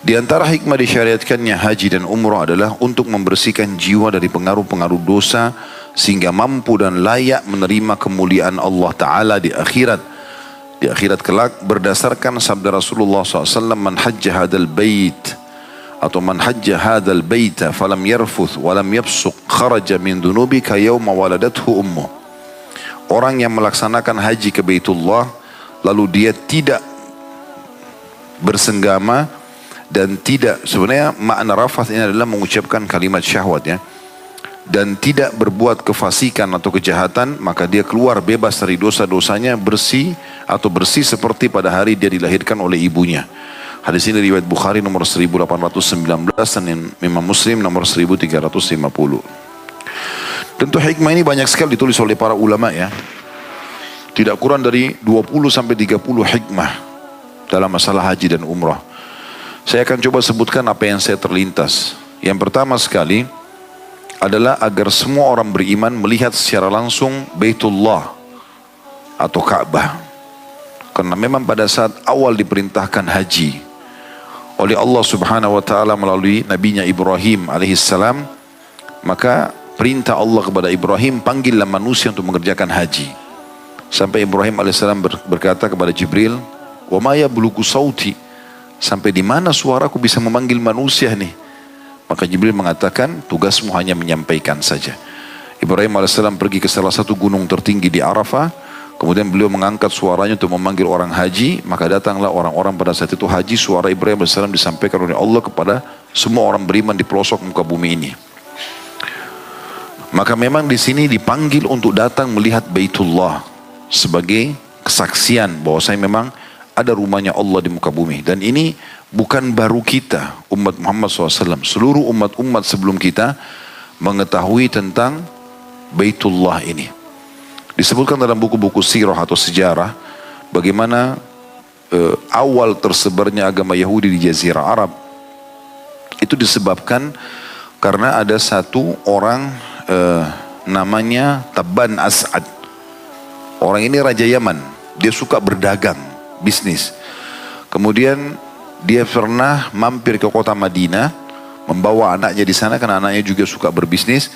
Di antara hikmah disyariatkannya haji dan umrah adalah untuk membersihkan jiwa dari pengaruh-pengaruh dosa sehingga mampu dan layak menerima kemuliaan Allah Ta'ala di akhirat. Di akhirat kelak berdasarkan sabda Rasulullah SAW, man hajja hadal bait atau man hajja hadal baita falam yarfuth walam yafsuq kharaja min dunubika yawma waladathu ummuh. Orang yang melaksanakan haji ke Baitullah lalu dia tidak bersenggama dan tidak, sebenarnya makna rafath ini adalah mengucapkan kalimat syahwat ya, dan tidak berbuat kefasikan atau kejahatan, maka dia keluar bebas dari dosa-dosanya, bersih atau bersih seperti pada hari dia dilahirkan oleh ibunya. Hadis ini riwayat Bukhari nomor 1819 dan Imam Muslim nomor 1350. Tentu hikmah ini banyak sekali ditulis oleh para ulama ya. Tidak kurang dari 20 sampai 30 hikmah dalam masalah haji dan umrah. Saya akan coba sebutkan apa yang saya terlintas. Yang pertama sekali adalah agar semua orang beriman melihat secara langsung Baitullah atau Ka'bah. Karena memang pada saat awal diperintahkan haji oleh Allah Subhanahu wa taala melalui nabinya Ibrahim alaihissalam, maka perintah Allah kepada Ibrahim, panggillah manusia untuk mengerjakan haji. Sampai Ibrahim alaihissalam berkata kepada Jibril, "Wa ma yablughu sauti?" Sampai di mana suaraku bisa memanggil manusia nih? Maka Jibril mengatakan, tugasmu hanya menyampaikan saja. Ibrahim AS pergi ke salah satu gunung tertinggi di Arafah. Kemudian beliau mengangkat suaranya untuk memanggil orang haji. Maka datanglah orang-orang pada saat itu haji. Suara Ibrahim AS disampaikan oleh Allah kepada semua orang beriman di pelosok muka bumi ini. Maka memang di sini dipanggil untuk datang melihat Baitullah sebagai kesaksian bahwa saya memang ada rumahnya Allah di muka bumi. Dan ini bukan baru kita, umat Muhammad SAW. Seluruh umat-umat sebelum kita mengetahui tentang Baitullah ini. Disebutkan dalam buku-buku sirah atau sejarah bagaimana awal tersebarnya agama Yahudi di Jazirah Arab. Itu disebabkan karena ada satu orang namanya Tabban As'ad. Orang ini Raja Yaman. Dia suka berdagang, bisnis. Kemudian dia pernah mampir ke kota Madinah, membawa anaknya di sana karena anaknya juga suka berbisnis.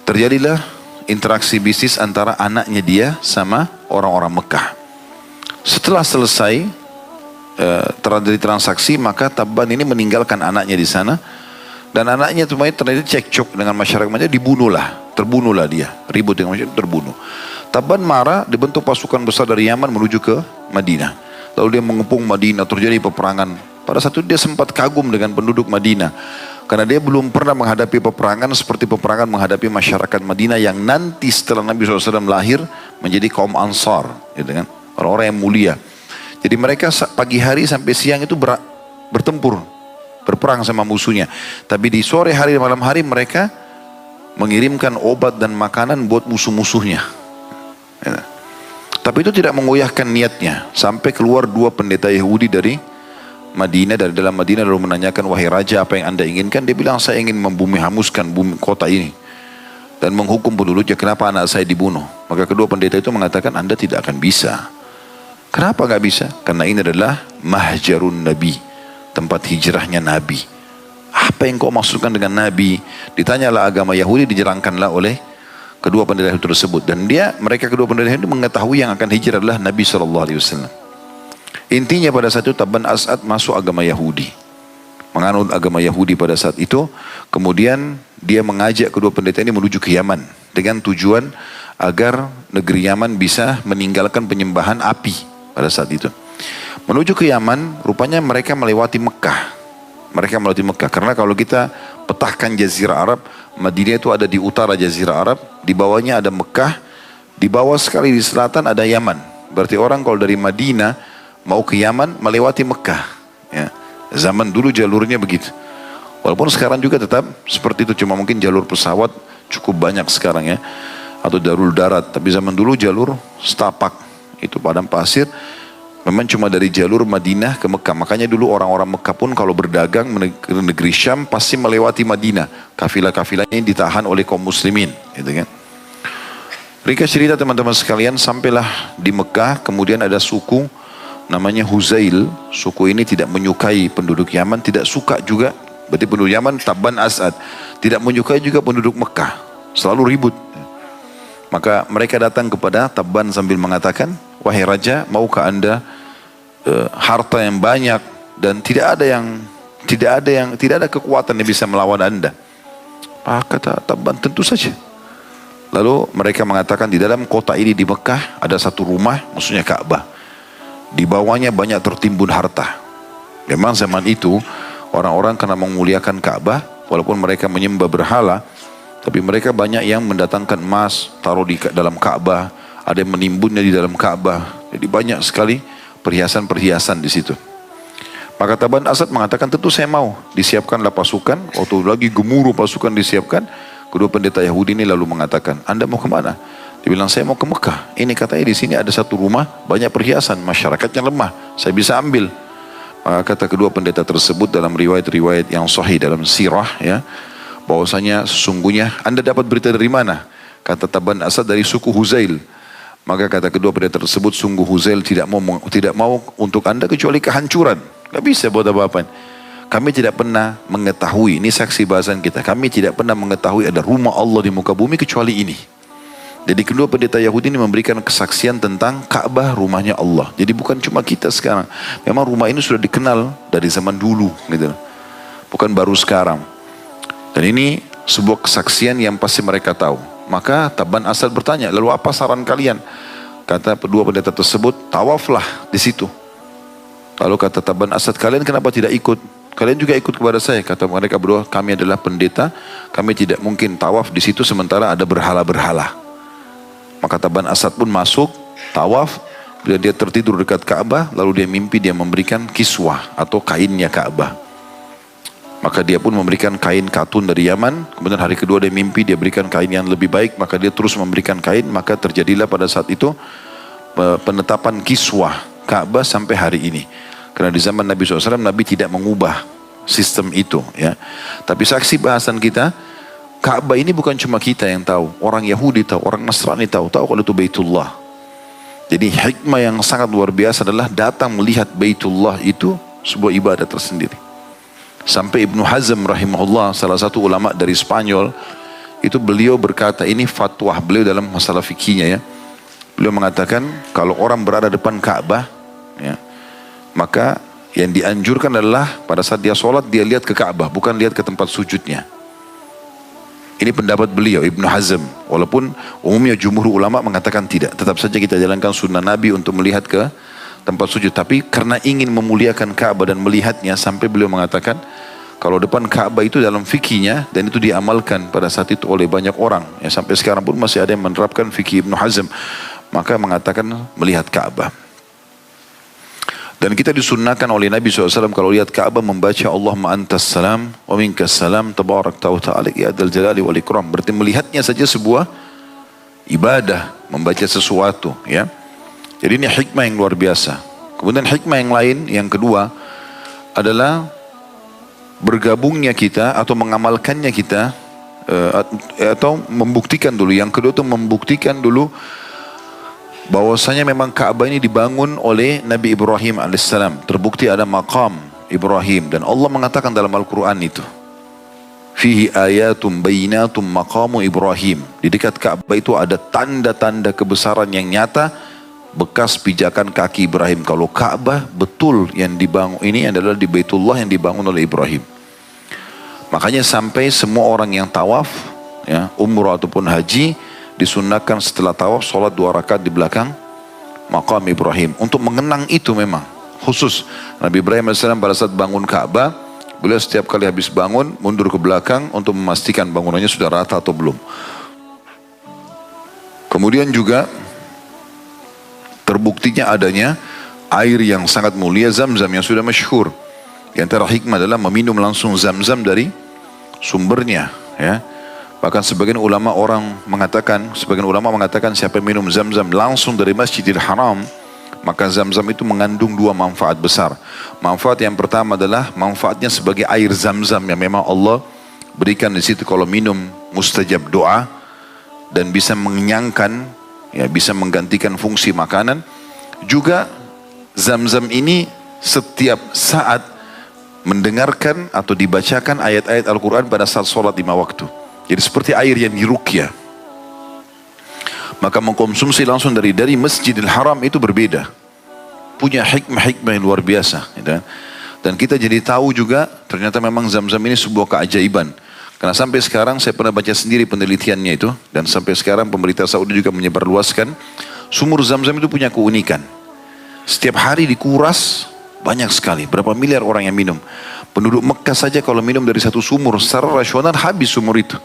Terjadilah interaksi bisnis antara anaknya dia sama orang-orang Mekah. Setelah selesai terjadi transaksi, maka Tabban ini meninggalkan anaknya di sana, dan anaknya ternyata cekcok dengan masyarakat Madinah, terbunuhlah dia, ribut dengan masyarakat, terbunuh. Tabban marah, dibentuk pasukan besar dari Yaman menuju ke Madinah. Lalu dia mengepung Madinah, terjadi peperangan. Pada saat itu dia sempat kagum dengan penduduk Madinah. Karena dia belum pernah menghadapi peperangan seperti peperangan menghadapi masyarakat Madinah yang nanti setelah Nabi SAW lahir menjadi kaum Ansar. Gitu kan? Orang-orang yang mulia. Jadi mereka pagi hari sampai siang itu bertempur, berperang sama musuhnya. Tapi di sore hari dan malam hari mereka mengirimkan obat dan makanan buat musuh-musuhnya. Ya. Tapi itu tidak mengoyahkan niatnya. Sampai keluar dua pendeta Yahudi dari Madinah, dari dalam Madinah, lalu menanyakan, wahai raja, apa yang anda inginkan? Dia bilang, saya ingin hanguskan bumi kota ini dan menghukum penduduknya. Kenapa anak saya dibunuh? Maka kedua pendeta itu mengatakan, anda tidak akan bisa. Kenapa nggak bisa? Karena ini adalah mahjarun Nabi, tempat hijrahnya Nabi. Apa yang kau maksudkan dengan Nabi? Ditanyalah agama Yahudi, dijerangkanlah oleh kedua pendeta tersebut. Dan mereka kedua pendeta itu mengetahui yang akan hijrah adalah Nabi SAW. Intinya pada saat itu Tabban As'ad masuk agama Yahudi, menganut agama Yahudi pada saat itu. Kemudian dia mengajak kedua pendeta ini menuju ke Yaman dengan tujuan agar negeri Yaman bisa meninggalkan penyembahan api pada saat itu. Menuju ke Yaman, rupanya mereka melewati Mekah. Mereka melewati Mekah karena kalau kita petahkan Jazirah Arab, Madinah itu ada di utara Jazirah Arab, di bawahnya ada Mekah, di bawah sekali di selatan ada Yaman. Berarti orang kalau dari Madinah mau ke Yaman melewati Mekah. Ya. Zaman dulu jalurnya begitu. Walaupun sekarang juga tetap seperti itu, cuma mungkin jalur pesawat cukup banyak sekarang ya, atau jalur darat. Tapi zaman dulu jalur setapak, itu padang pasir. Memang cuma dari jalur Madinah ke Mekah. Makanya dulu orang-orang Mekah pun kalau berdagang ke negeri Syam pasti melewati Madinah. Kafilah-kafilahnya ditahan oleh kaum muslimin. Gitu kan. Ringkas cerita teman-teman sekalian, sampailah di Mekah. Kemudian ada suku namanya Huzail. Suku ini tidak menyukai penduduk Yaman, tidak suka juga. Berarti penduduk Yaman Tabban As'ad. Tidak menyukai juga penduduk Mekah. Selalu ribut. Maka mereka datang kepada Tabban sambil mengatakan, wahai raja, maukah anda harta yang banyak dan tidak ada kekuatan yang bisa melawan anda? Kata Tabban, tentu saja. Lalu mereka mengatakan di dalam kota ini di Mekah ada satu rumah, maksudnya Ka'bah. Di bawahnya banyak tertimbun harta. Memang zaman itu orang-orang karena memuliakan Ka'bah, walaupun mereka menyembah berhala, tapi mereka banyak yang mendatangkan emas, taruh di dalam Ka'bah, ada yang menimbunnya di dalam Ka'bah. Jadi banyak sekali perhiasan-perhiasan di situ. Maka Tabban Asad mengatakan, tentu saya mau. Disiapkanlah pasukan, waktu lagi gemuruh pasukan disiapkan. Kedua pendeta Yahudi ini lalu mengatakan, anda mau kemana? Dia bilang, saya mau ke Mekah. Ini katanya di sini ada satu rumah, banyak perhiasan, masyarakatnya lemah, saya bisa ambil. Maka kata kedua pendeta tersebut dalam riwayat-riwayat yang sahih dalam sirah, ya, bahwasanya sesungguhnya anda dapat berita dari mana? Kata Tabban Asad, dari suku Huzail. Maka kata kedua pendeta tersebut, sungguh Huzail tidak mau untuk anda kecuali kehancuran. Gak bisa buat apa-apa. Kami tidak pernah mengetahui, ini saksi bahasan kita, kami tidak pernah mengetahui ada rumah Allah di muka bumi kecuali ini. Jadi kedua pendeta Yahudi ini memberikan kesaksian tentang Ka'bah rumahnya Allah. Jadi bukan cuma kita sekarang. Memang rumah ini sudah dikenal dari zaman dulu, gitu. Bukan baru sekarang. Dan ini sebuah kesaksian yang pasti mereka tahu. Maka Tabban Asad bertanya, lalu apa saran kalian? Kata kedua pendeta tersebut, tawaflah di situ. Lalu kata Tabban Asad, kalian kenapa tidak ikut? Kalian juga ikut kepada saya. Kata mereka berdua, kami adalah pendeta, kami tidak mungkin tawaf di situ sementara ada berhala-berhala. Maka Tabban Asad pun masuk, tawaf. Bila dia tertidur dekat Ka'bah, lalu dia mimpi dia memberikan kiswah atau kainnya Ka'bah. Maka dia pun memberikan kain katun dari Yaman. Kemudian hari kedua dia mimpi dia berikan kain yang lebih baik. Maka dia terus memberikan kain. Maka terjadilah pada saat itu penetapan kiswah Ka'bah sampai hari ini. Karena di zaman Nabi SAW, Nabi tidak mengubah sistem itu, ya. Tapi saksi bahasan kita, Ka'bah ini bukan cuma kita yang tahu. Orang Yahudi tahu, orang Nasrani tahu kalau itu Baitullah. Jadi hikmah yang sangat luar biasa adalah datang melihat Baitullah itu sebuah ibadah tersendiri. Sampai Ibnu Hazm rahimahullah, salah satu ulama dari Spanyol, itu beliau berkata, ini fatwa beliau dalam masalah fikihnya, ya. Beliau mengatakan, kalau orang berada depan Ka'bah, ya, maka yang dianjurkan adalah pada saat dia sholat, dia lihat ke Ka'bah, bukan lihat ke tempat sujudnya. Ini pendapat beliau, Ibnu Hazm. Walaupun umumnya jumhur ulama mengatakan tidak. Tetap saja kita jalankan sunnah Nabi untuk melihat ke tempat sujud. Tapi karena ingin memuliakan Ka'bah dan melihatnya, sampai beliau mengatakan, kalau depan Ka'bah itu dalam fikihnya, dan itu diamalkan pada saat itu oleh banyak orang. Ya, sampai sekarang pun masih ada yang menerapkan fikih Ibnu Hazm. Maka mengatakan melihat Ka'bah. Dan kita disunnahkan oleh Nabi SAW kalau lihat Ka'bah membaca Allahumma antas salam wa minkas salam tabarak ta'ala ya dzal jalali wal ikram. Berarti melihatnya saja sebuah ibadah, membaca sesuatu, ya. Jadi ini hikmah yang luar biasa. Kemudian hikmah yang lain, yang kedua adalah bergabungnya kita atau mengamalkannya kita atau membuktikan dulu. Yang kedua itu membuktikan dulu bahwasanya memang Ka'bah ini dibangun oleh Nabi Ibrahim alaihissalam. Terbukti ada maqam Ibrahim. Dan Allah mengatakan dalam Al-Quran itu, fihi ayatum bayinatum maqamu Ibrahim. Di dekat Ka'bah itu ada tanda-tanda kebesaran yang nyata, bekas pijakan kaki Ibrahim. Kalau Ka'bah betul yang dibangun ini adalah di Baitullah yang dibangun oleh Ibrahim. Makanya sampai semua orang yang tawaf, ya, umrah ataupun haji, disunnahkan setelah tawaf sholat 2 rakaat di belakang maqam Ibrahim. Untuk mengenang itu memang khusus. Nabi Ibrahim AS pada saat bangun Ka'bah, beliau setiap kali habis bangun mundur ke belakang untuk memastikan bangunannya sudah rata atau belum. Kemudian juga terbuktinya adanya air yang sangat mulia, Zamzam, yang sudah masyhur. Di antara hikmah adalah meminum langsung Zamzam dari sumbernya, ya. Bahkan sebagian ulama mengatakan siapa minum Zamzam langsung dari Masjidil Haram, maka Zamzam itu mengandung 2 manfaat besar. Manfaat yang pertama adalah manfaatnya sebagai air Zamzam yang memang Allah berikan di situ kalau minum mustajab doa dan bisa mengenyangkan, ya, bisa menggantikan fungsi makanan. Juga Zam-zam ini setiap saat mendengarkan atau dibacakan ayat-ayat Al-Quran pada saat sholat 5 waktu. Jadi seperti air yang diruqyah. Maka mengkonsumsi langsung dari Masjidil Haram itu berbeda. Punya hikmah-hikmah yang luar biasa. Gitu. Dan kita jadi tahu juga ternyata memang Zam-zam ini sebuah keajaiban. Karena sampai sekarang saya pernah baca sendiri penelitiannya itu. Dan sampai sekarang pemerintah Saudi juga menyebarluaskan. Sumur Zam-zam itu punya keunikan. Setiap hari dikuras banyak sekali. Berapa miliar orang yang minum. Penduduk Mekah saja kalau minum dari satu sumur secara rasional habis sumur itu.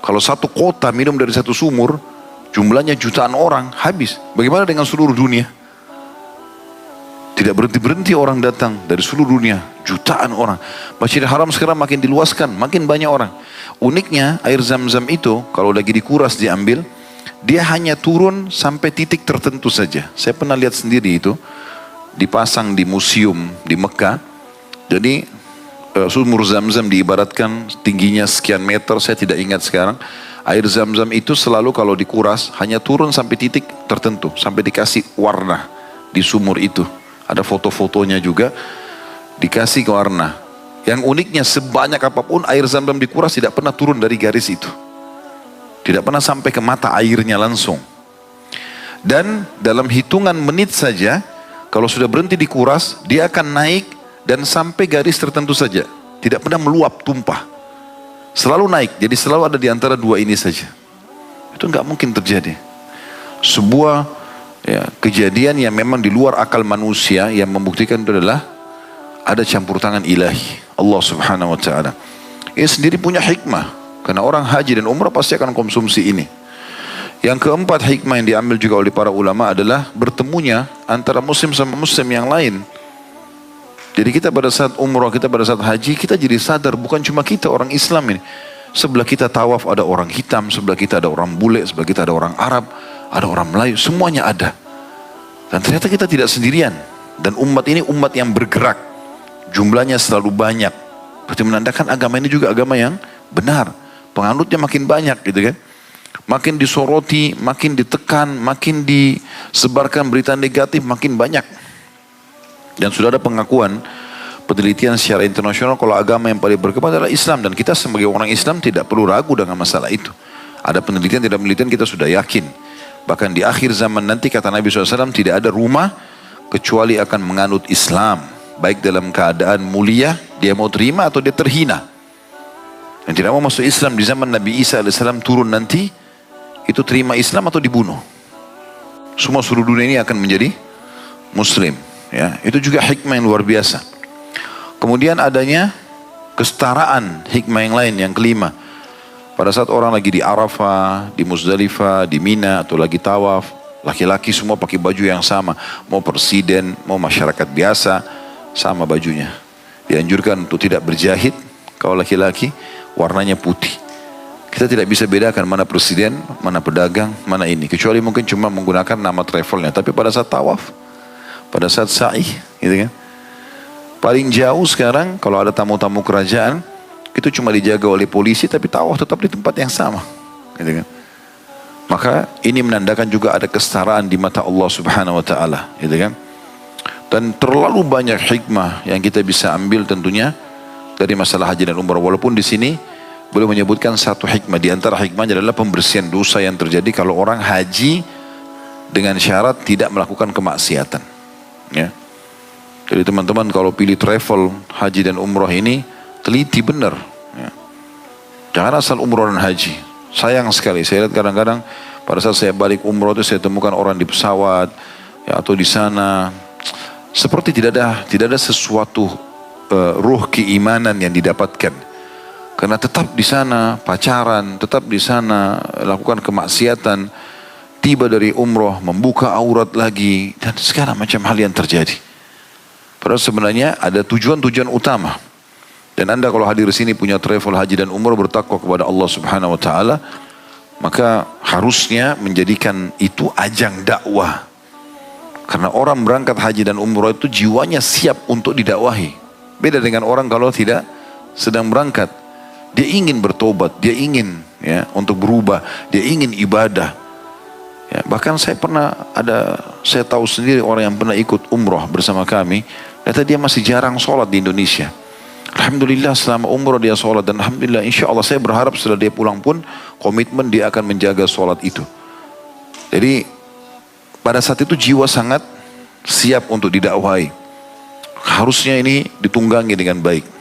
Kalau satu kota minum dari satu sumur, jumlahnya jutaan orang habis. Bagaimana dengan seluruh dunia? Tidak berhenti-berhenti orang datang dari seluruh dunia. Jutaan orang. Masjidil Haram sekarang makin diluaskan. Makin banyak orang. Uniknya air Zam-zam itu kalau lagi dikuras diambil. Dia hanya turun sampai titik tertentu saja. Saya pernah lihat sendiri itu. Dipasang di museum di Mekah. Jadi sumur Zam-zam diibaratkan tingginya sekian meter. Saya tidak ingat sekarang. Air Zam-zam itu selalu kalau dikuras. Hanya turun sampai titik tertentu. Sampai dikasih warna di sumur itu. Ada foto-fotonya juga, dikasih ke warna. Yang uniknya sebanyak apapun air Zam-zam dikuras tidak pernah turun dari garis itu. Tidak pernah sampai ke mata airnya langsung. Dan dalam hitungan menit saja, kalau sudah berhenti dikuras, dia akan naik dan sampai garis tertentu saja. Tidak pernah meluap, tumpah. Selalu naik, jadi selalu ada di antara dua ini saja. Itu nggak mungkin terjadi. Sebuah kejadian yang memang di luar akal manusia yang membuktikan itu adalah ada campur tangan ilahi Allah subhanahu wa ta'ala. Ini sendiri punya hikmah karena orang haji dan umrah pasti akan konsumsi ini. Yang keempat hikmah yang diambil juga oleh para ulama adalah bertemunya antara muslim sama muslim yang lain. Jadi kita pada saat umrah, kita pada saat haji, kita jadi sadar bukan cuma kita orang Islam ini. Sebelah kita tawaf ada orang hitam, sebelah kita ada orang bule, sebelah kita ada orang Arab, ada orang Melayu, semuanya ada. Dan ternyata kita tidak sendirian. Dan umat ini umat yang bergerak. Jumlahnya selalu banyak. Berarti menandakan agama ini juga agama yang benar. Penganutnya makin banyak gitu kan. Makin disoroti, makin ditekan, makin disebarkan berita negatif, makin banyak. Dan sudah ada pengakuan, penelitian secara internasional kalau agama yang paling berkembang adalah Islam. Dan kita sebagai orang Islam tidak perlu ragu dengan masalah itu. Ada penelitian, tidak penelitian kita sudah yakin. Bahkan di akhir zaman nanti kata Nabi SAW tidak ada rumah kecuali akan menganut Islam. Baik dalam keadaan mulia, dia mau terima atau dia terhina. Yang tidak mau masuk Islam di zaman Nabi Isa AS turun nanti, itu terima Islam atau dibunuh. Semua seluruh dunia ini akan menjadi Muslim. Ya, itu juga hikmah yang luar biasa. Kemudian adanya kesetaraan hikmah yang lain, yang kelima. Pada saat orang lagi di Arafah, di Muzdalifah, di Mina, atau lagi tawaf, laki-laki semua pakai baju yang sama. Mau presiden, mau masyarakat biasa, sama bajunya. Dianjurkan untuk tidak berjahit, kalau laki-laki, warnanya putih. Kita tidak bisa bedakan mana presiden, mana pedagang, mana ini. Kecuali mungkin cuma menggunakan nama travelnya. Tapi pada saat tawaf, pada saat sa'i, gitu kan. Paling jauh sekarang, kalau ada tamu-tamu kerajaan, itu cuma dijaga oleh polisi tapi tawaf tetap di tempat yang sama, gitu kan. Maka ini menandakan juga ada kesetaraan di mata Allah Subhanahu wa taala, gitu kan. Dan terlalu banyak hikmah yang kita bisa ambil tentunya dari masalah haji dan umrah. Walaupun di sini boleh menyebutkan satu hikmah, di antara hikmahnya adalah pembersihan dosa yang terjadi kalau orang haji dengan syarat tidak melakukan kemaksiatan, ya. Jadi teman-teman kalau pilih travel haji dan umrah ini teliti benar, ya. Jangan asal umrah dan haji. Sayang sekali, saya lihat kadang-kadang pada saat saya balik umrah itu saya temukan orang di pesawat, ya, atau di sana seperti tidak ada sesuatu ruh keimanan yang didapatkan. Karena tetap di sana pacaran, tetap di sana lakukan kemaksiatan, tiba dari umrah membuka aurat lagi dan segala macam hal yang terjadi. Padahal sebenarnya ada tujuan-tujuan utama. Dan Anda kalau hadir di sini punya travel haji dan umrah bertakwa kepada Allah Subhanahu wa taala, maka harusnya menjadikan itu ajang dakwah. Karena orang berangkat haji dan umrah itu jiwanya siap untuk didakwahi. Beda dengan orang kalau tidak sedang berangkat. Dia ingin bertobat, dia ingin, ya, untuk berubah, dia ingin ibadah. Ya, bahkan saya tahu sendiri orang yang pernah ikut umroh bersama kami, ternyata dia masih jarang sholat di Indonesia. Alhamdulillah selama umroh dia sholat, dan Alhamdulillah insya Allah saya berharap setelah dia pulang pun komitmen dia akan menjaga sholat itu. Jadi pada saat itu jiwa sangat siap untuk didakwahi. Harusnya ini ditunggangi dengan baik.